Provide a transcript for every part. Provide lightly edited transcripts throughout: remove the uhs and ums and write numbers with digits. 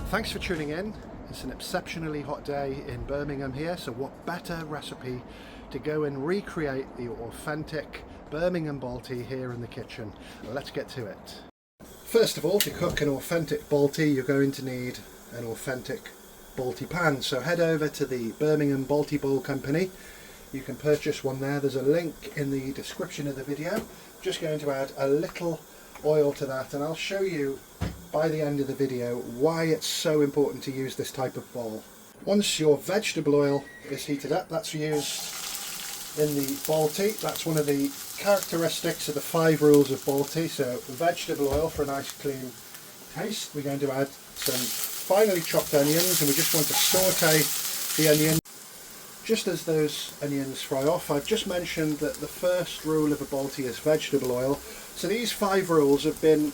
Thanks for tuning in. It's an exceptionally hot day in Birmingham here, so what better recipe to go and recreate the authentic Birmingham Balti here in the kitchen. Let's get to it. First of all, to cook an authentic Balti, you're going to need an authentic Balti pan. So head over to the Birmingham Balti Bowl Company. You can purchase one there. There's a link in the description of the video. I'm just going to add a little oil to that, and I'll show you by the end of the video why it's so important to use this type of bowl. Once your vegetable oil is heated up, that's used in the Balti. That's one of the characteristics of the 5 rules of Balti. So vegetable oil for a nice clean taste. We're going to add some finely chopped onions, and we just want to saute the onion. Just as those onions fry off, I've just mentioned that the first rule of a Balti is vegetable oil. So these 5 rules have been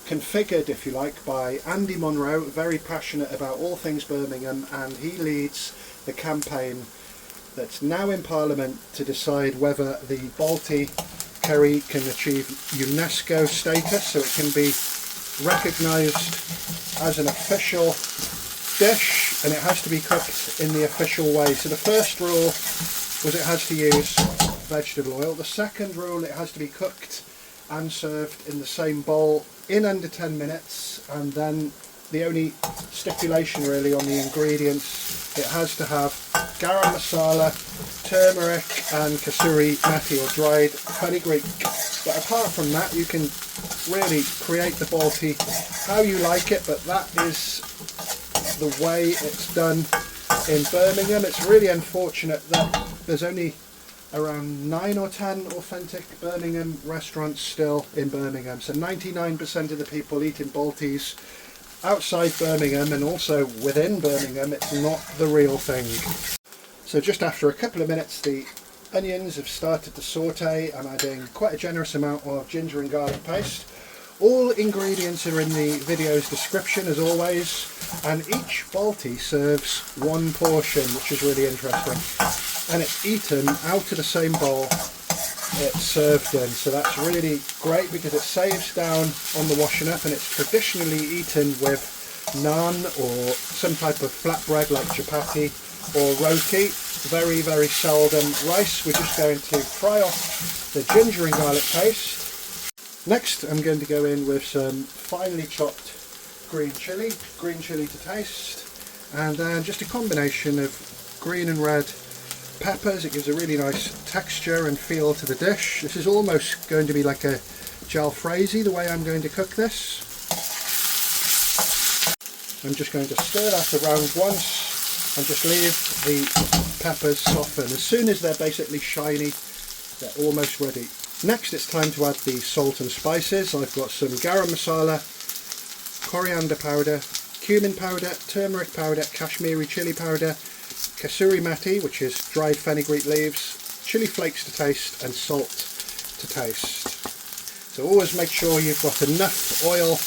configured, if you like, by Andy Monroe, very passionate about all things Birmingham, and he leads the campaign that's now in Parliament to decide whether the Balti curry can achieve UNESCO status, so it can be recognised as an official dish, and it has to be cooked in the official way. So the first rule was it has to use vegetable oil. The second rule, it has to be cooked and served in the same bowl in under 10 minutes, and then the only stipulation really on the ingredients, it has to have garam masala, turmeric and kasuri methi or dried fenugreek. But apart from that, you can really create the Balti how you like it, but that is the way it's done in Birmingham. It's really unfortunate that there's only around 9 or 10 authentic Birmingham restaurants still in Birmingham. So 99% of the people eating Baltis outside Birmingham and also within Birmingham, it's not the real thing. So just after a couple of minutes, the onions have started to saute. I'm adding quite a generous amount of ginger and garlic paste. All ingredients are in the video's description as always, and each Balti serves 1 portion, which is really interesting, and it's eaten out of the same bowl it's served in. So that's really great because it saves down on the washing up, and it's traditionally eaten with naan or some type of flatbread like chapati or roti. Very, very seldom rice. We're just going to fry off the ginger and garlic paste. Next, I'm going to go in with some finely chopped green chilli to taste, and then just a combination of green and red peppers. It gives a really nice texture and feel to the dish. This is almost going to be like a jalfrezi, the way I'm going to cook this. I'm just going to stir that around once and just leave the peppers soften. As soon as they're basically shiny, they're almost ready. Next, it's time to add the salt and spices. I've got some garam masala, coriander powder, cumin powder, turmeric powder, Kashmiri chili powder, kasuri methi, which is dried fenugreek leaves, chili flakes to taste, and salt to taste. So always make sure you've got enough oil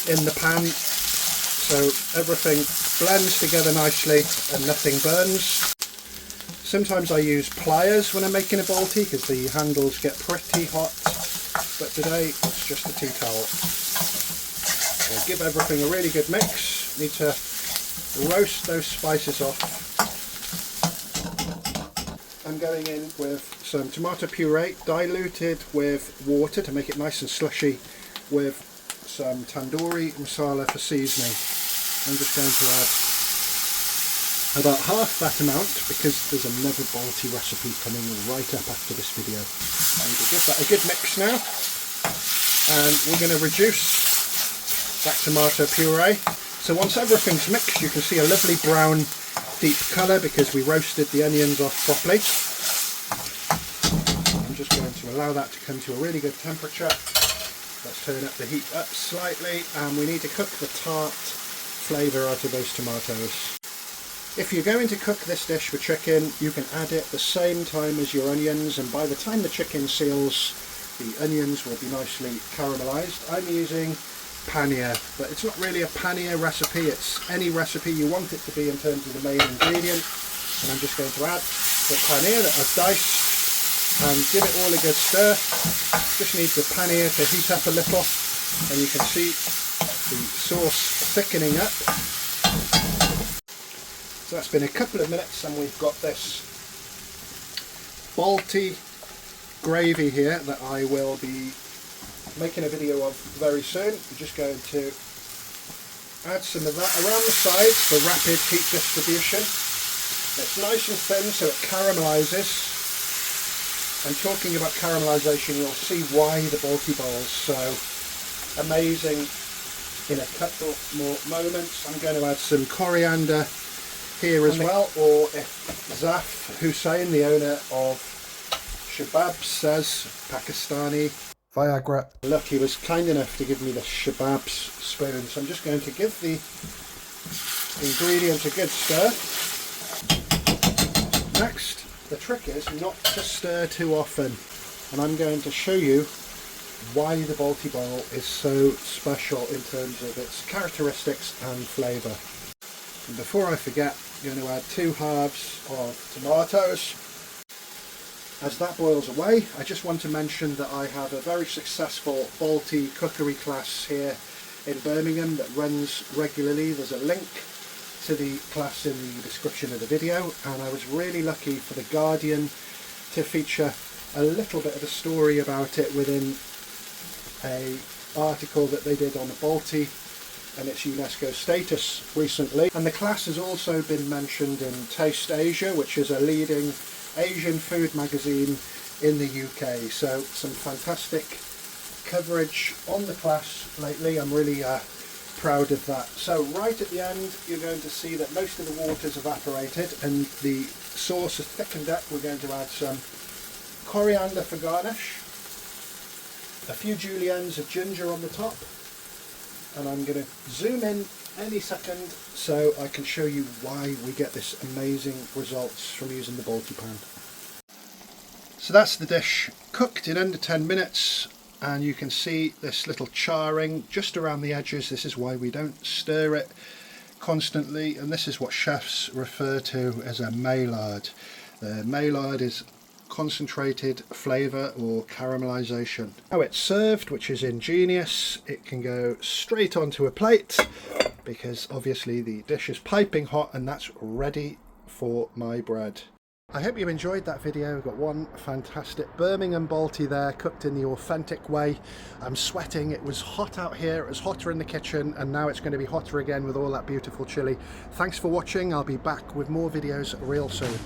in the pan so everything blends together nicely and nothing burns. Sometimes I use pliers when I'm making a Balti because the handles get pretty hot, but today it's just a tea towel. So give everything a really good mix. Need to roast those spices off. I'm going in with some tomato puree diluted with water to make it nice and slushy, with some tandoori masala for seasoning. I'm just going to add about half that amount because there's another Balti recipe coming right up after this video. And we'll give that a good mix now, and we're going to reduce that tomato puree. So once everything's mixed, you can see a lovely brown deep colour because we roasted the onions off properly. I'm just going to allow that to come to a really good temperature. Let's turn up the heat up slightly, and we need to cook the tart flavour out of those tomatoes. If you're going to cook this dish with chicken, you can add it the same time as your onions, and by the time the chicken seals, the onions will be nicely caramelised. I'm using paneer, but it's not really a paneer recipe, it's any recipe you want it to be in terms of the main ingredient. And I'm just going to add the paneer that I've diced and give it all a good stir. Just need the paneer to heat up a little, and you can see the sauce thickening up. So that's been a couple of minutes and we've got this Balti gravy here that I will be making a video of very soon. We're just going to add some of that around the sides for rapid heat distribution. It's nice and thin so it caramelizes. And talking about caramelization, you'll see why the Balti bowl's so amazing in a couple more moments. I'm going to add some coriander here as well, or if Zaf Hussain, the owner of Shabab, says Pakistani Viagra. Look, he was kind enough to give me the Shabab's spoon, so I'm just going to give the ingredients a good stir. Next, the trick is not to stir too often, and I'm going to show you why the Balti bowl is so special in terms of its characteristics and flavour. And before I forget, I'm going to add 2 halves of tomatoes. As that boils away, I just want to mention that I have a very successful Balti cookery class here in Birmingham that runs regularly. There's a link to the class in the description of the video, and I was really lucky for The Guardian to feature a little bit of a story about it within an article that they did on the Balti and its UNESCO status recently. And the class has also been mentioned in Taste Asia, which is a leading Asian food magazine in the UK. So some fantastic coverage on the class lately. I'm really proud of that. So right at the end you're going to see that most of the water's evaporated and the sauce is thickened up. We're going to add some coriander for garnish, a few juliennes of ginger on the top, and I'm going to zoom in any second so I can show you why we get this amazing results from using the Balti pan. So that's the dish cooked in under 10 minutes, and you can see this little charring just around the edges. This is why we don't stir it constantly, and this is what chefs refer to as a Maillard. Maillard is concentrated flavour or caramelisation. How it's served, which is ingenious, it can go straight onto a plate because obviously the dish is piping hot, and that's ready for my bread. I hope you enjoyed that video. We've got one fantastic Birmingham Balti there, cooked in the authentic way. I'm sweating. It was hot out here, it was hotter in the kitchen, and now it's going to be hotter again with all that beautiful chilli. Thanks for watching. I'll be back with more videos real soon.